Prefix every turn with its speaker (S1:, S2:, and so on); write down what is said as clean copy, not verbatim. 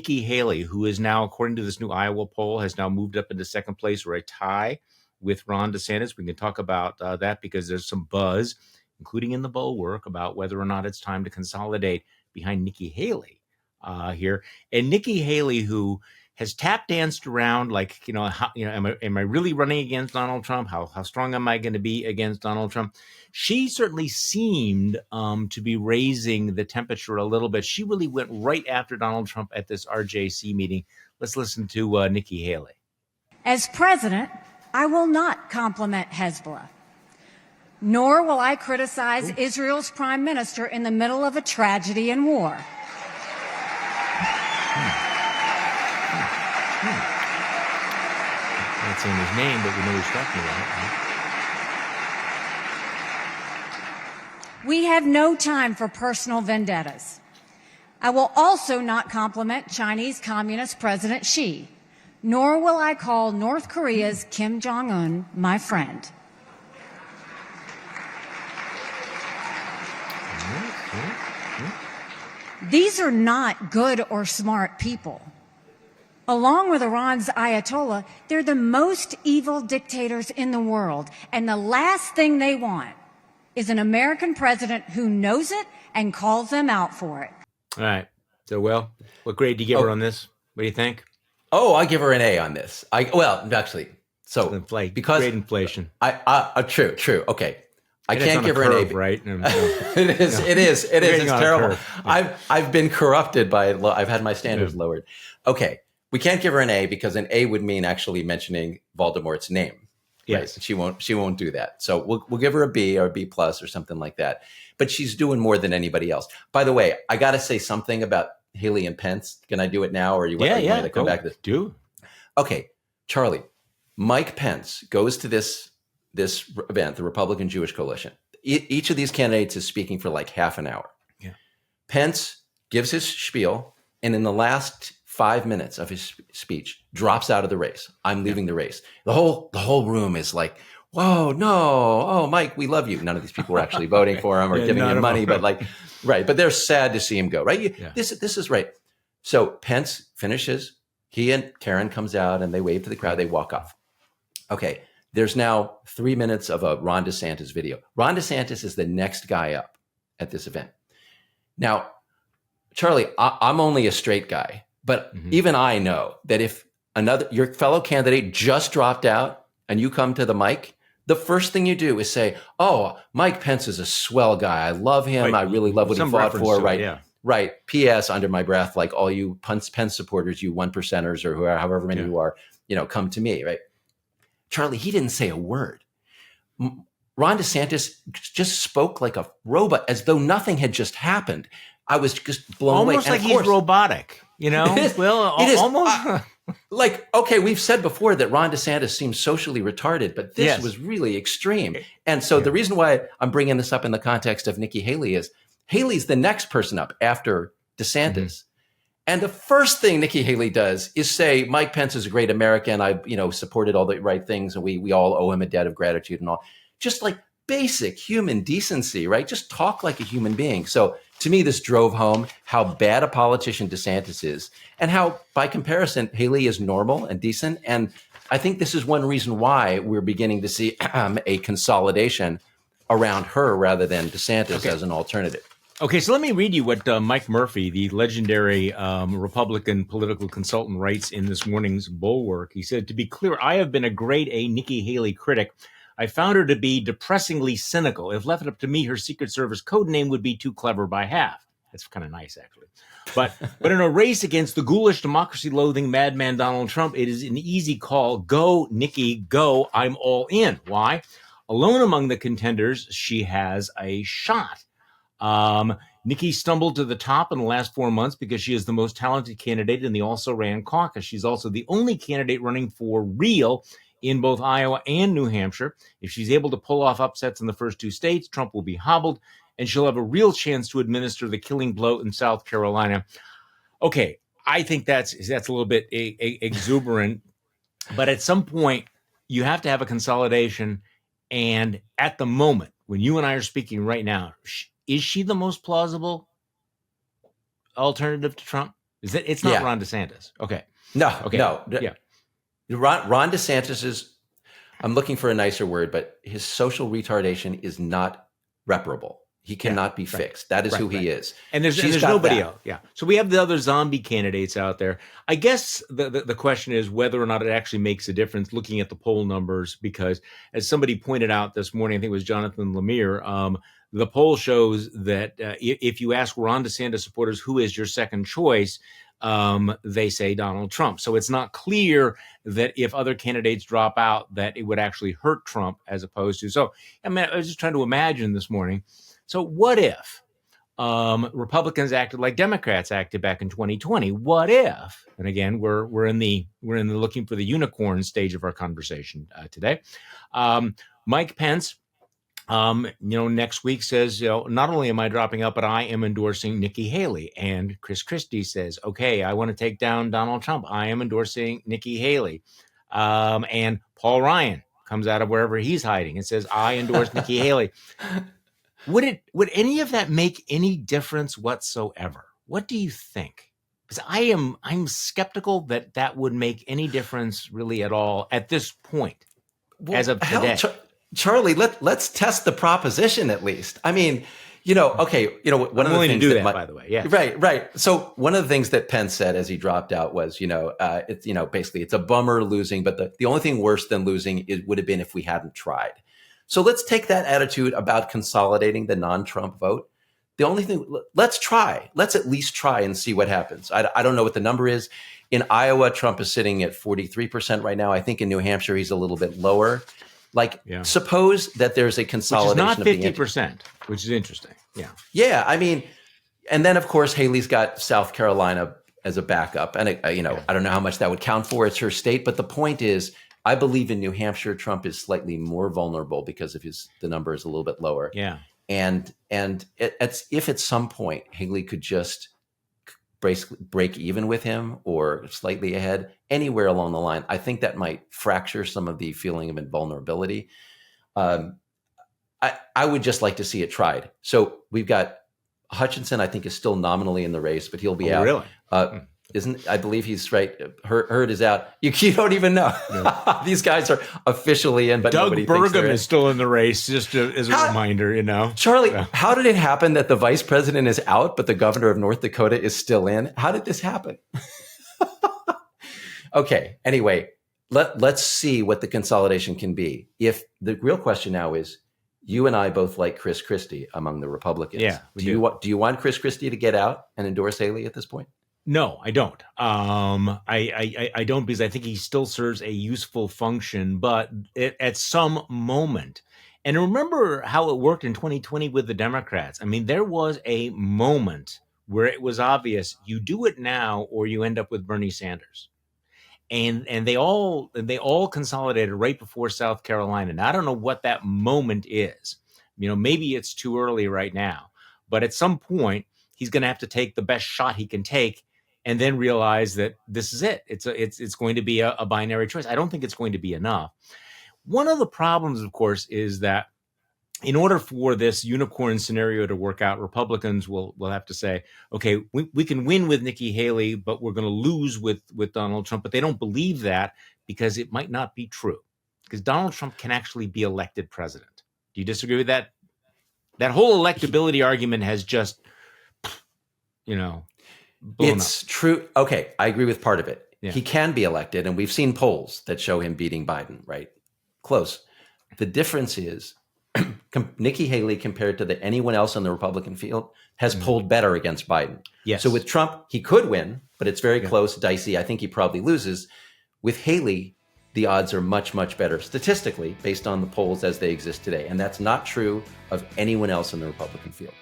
S1: Nikki Haley, who is now, according to this new Iowa poll, has now moved up into second place or a tie with Ron DeSantis. We can talk about that because there's some buzz, including in the Bulwark, about whether or not it's time to consolidate behind Nikki Haley here. And Nikki Haley, who has tap danced around like, am I really running against Donald Trump? How strong am I going to be against Donald Trump? She certainly seemed to be raising the temperature a little bit. She really went right after Donald Trump at this RJC meeting. Let's listen to Nikki Haley.
S2: As president, I will not compliment Hezbollah, nor will I criticize Israel's prime minister in the middle of a tragedy and war.
S1: Not saying his name, but we know he's talking about it. Right?
S2: We have no time for personal vendettas. I will also not compliment Chinese Communist President Xi, nor will I call North Korea's Kim Jong-un my friend. These are not good or smart people. Along with Iran's Ayatollah, they're the most evil dictators in the world. And the last thing they want is an American president who knows it and calls them out for it.
S1: All right. So, Will, what grade do you give her on this? What do you think?
S3: Oh, I give her an A on this. Because
S1: grade inflation.
S3: True. Okay. I can't give her an A,
S1: right?
S3: It is. It's terrible. I've been corrupted by. I've had my standards lowered. Okay, we can't give her an A because an A would mean actually mentioning Voldemort's name.
S1: Yes,
S3: right? She won't do that. So we'll give her a B or a B plus or something like that. But she's doing more than anybody else. By the way, I got to say something about Haley and Pence. Can I do it now, or you want me to come back to this?
S1: Do.
S3: Okay, Charlie. Mike Pence goes to this event, the Republican Jewish Coalition. Each of these candidates is speaking for like half an hour.
S1: Yeah.
S3: Pence gives his spiel, and in the last 5 minutes of his speech, drops out of the race. I'm leaving the race. The whole room is like, whoa, no, oh, Mike, we love you. None of these people were actually voting for him or giving him money, but but they're sad to see him go, right? This is right. So Pence finishes. He and Karen comes out and they wave to the crowd. They walk off. Okay. There's now 3 minutes of a Ron DeSantis video. Ron DeSantis is the next guy up at this event. Now, Charlie, I'm only a straight guy, but even I know that if your fellow candidate just dropped out and you come to the mic, the first thing you do is say, "Oh, Mike Pence is a swell guy. I love him. Right. I really love what he fought for." Right. Yeah. Right. P.S. under my breath, like all you Pence supporters, you 1%ers or however many you are, come to me. Right. Charlie, he didn't say a word. Ron DeSantis just spoke like a robot, as though nothing had just happened. I was just blown away.
S1: Almost like he's robotic,
S3: It is. Almost. Okay, we've said before that Ron DeSantis seems socially retarded, but this was really extreme. And so the reason why I'm bringing this up in the context of Nikki Haley is Haley's the next person up after DeSantis. And the first thing Nikki Haley does is say, Mike Pence is a great American. I, supported all the right things, and we all owe him a debt of gratitude and all. Just like basic human decency, right? Just talk like a human being. So to me, this drove home how bad a politician DeSantis is, and how, by comparison, Haley is normal and decent. And I think this is one reason why we're beginning to see a consolidation around her rather than DeSantis as an alternative.
S1: Okay, so let me read you what Mike Murphy, the legendary Republican political consultant, writes in this morning's Bulwark. He said, "To be clear, I have been a grade A Nikki Haley critic. I found her to be depressingly cynical. If left up to me, her Secret Service code name would be too clever by half." That's kind of nice, actually. But in a race against the ghoulish, democracy-loathing madman Donald Trump, it is an easy call. Go, Nikki, go. I'm all in. Why? Alone among the contenders, she has a shot. Nikki stumbled to the top in the last 4 months because she is the most talented candidate in the also-ran caucus. She's also the only candidate running for real in both Iowa and New Hampshire. If she's able to pull off upsets in the first two states, Trump will be hobbled, and she'll have a real chance to administer the killing blow in South Carolina. Okay, I think that's a little bit exuberant, but at some point, you have to have a consolidation, and at the moment, when you and I are speaking right now, is she the most plausible alternative to Trump? Is it? It's not
S3: Yeah.
S1: Ron DeSantis. Okay.
S3: No,
S1: Okay.
S3: no.
S1: Yeah.
S3: Ron DeSantis is, I'm looking for a nicer word, but his social retardation is not reparable. He cannot be fixed. That is who he is.
S1: And there's nobody else. Yeah. So we have the other zombie candidates out there. I guess the question is whether or not it actually makes a difference looking at the poll numbers, because as somebody pointed out this morning, I think it was Jonathan Lemire, the poll shows that if you ask Ron DeSantis supporters who is your second choice, they say Donald Trump. So it's not clear that if other candidates drop out, that it would actually hurt Trump as opposed to. So I was just trying to imagine this morning. So what if Republicans acted like Democrats acted back in 2020? What if? And again, we're in the looking for the unicorn stage of our conversation today. Mike Pence, next week says, not only am I dropping out, but I am endorsing Nikki Haley. And Chris Christie says, okay, I want to take down Donald Trump. I am endorsing Nikki Haley. And Paul Ryan comes out of wherever he's hiding and says, I endorse Nikki Haley. Would any of that make any difference whatsoever? What do you think? Because I'm skeptical that would make any difference really at all at this point, as of today.
S3: Charlie, let's test the proposition at least. I mean, one of the things
S1: to do that, by the way, yeah,
S3: right. So one of the things that Pence said as he dropped out was, it's basically it's a bummer losing, but the only thing worse than losing would have been if we hadn't tried. So let's take that attitude about consolidating the non-Trump vote. The only thing, let's try. Let's at least try and see what happens. I don't know what the number is. In Iowa, Trump is sitting at 43% right now. I think in New Hampshire, he's a little bit lower. Suppose that there's a consolidation
S1: which is not 50%, which is interesting. Yeah.
S3: Yeah. I mean, and then, of course, Haley's got South Carolina as a backup. And, I don't know how much that would count for. It's her state. But the point is, I believe in New Hampshire, Trump is slightly more vulnerable because of the number is a little bit lower.
S1: Yeah.
S3: And if at some point Haley could just break even with him or slightly ahead anywhere along the line, I think that might fracture some of the feeling of invulnerability. I would just like to see it tried. So we've got Hutchinson, I think, is still nominally in the race, but he'll be out.
S1: Really?
S3: I believe he's right. Hurd is out. You don't even know. No. These guys are officially in, but
S1: Doug
S3: nobody thinks
S1: Burgum is still in the race, just as a reminder,
S3: Charlie, how did it happen that the vice president is out, but the governor of North Dakota is still in? How did this happen? Okay. Anyway, let's see what the consolidation can be. If the real question now is, you and I both like Chris Christie among the Republicans.
S1: Yeah.
S3: Do you want Chris Christie to get out and endorse Haley at this point?
S1: No, I don't. I don't, because I think he still serves a useful function, but at some moment, and remember how it worked in 2020 with the Democrats. I mean, there was a moment where it was obvious you do it now or you end up with Bernie Sanders. And they all consolidated right before South Carolina. And I don't know what that moment is. Maybe it's too early right now, but at some point he's going to have to take the best shot he can take and then realize that this is it. It's going to be a binary choice. I don't think it's going to be enough. One of the problems, of course, is that in order for this unicorn scenario to work out, Republicans will have to say, okay, we can win with Nikki Haley, but we're going to lose with Donald Trump. But they don't believe that because it might not be true, because Donald Trump can actually be elected president. Do you disagree with that? That whole electability argument has just,
S3: it's
S1: up.
S3: True. Okay, I agree with part of it.
S1: Yeah.
S3: He can be elected, and we've seen polls that show him beating Biden, right? Close. The difference is Nikki Haley, compared to anyone else on the Republican field, has polled better against Biden.
S1: Yes.
S3: So with Trump, he could win, but it's very close, dicey. I think he probably loses. With Haley, the odds are much, much better statistically based on the polls as they exist today. And that's not true of anyone else in the Republican field.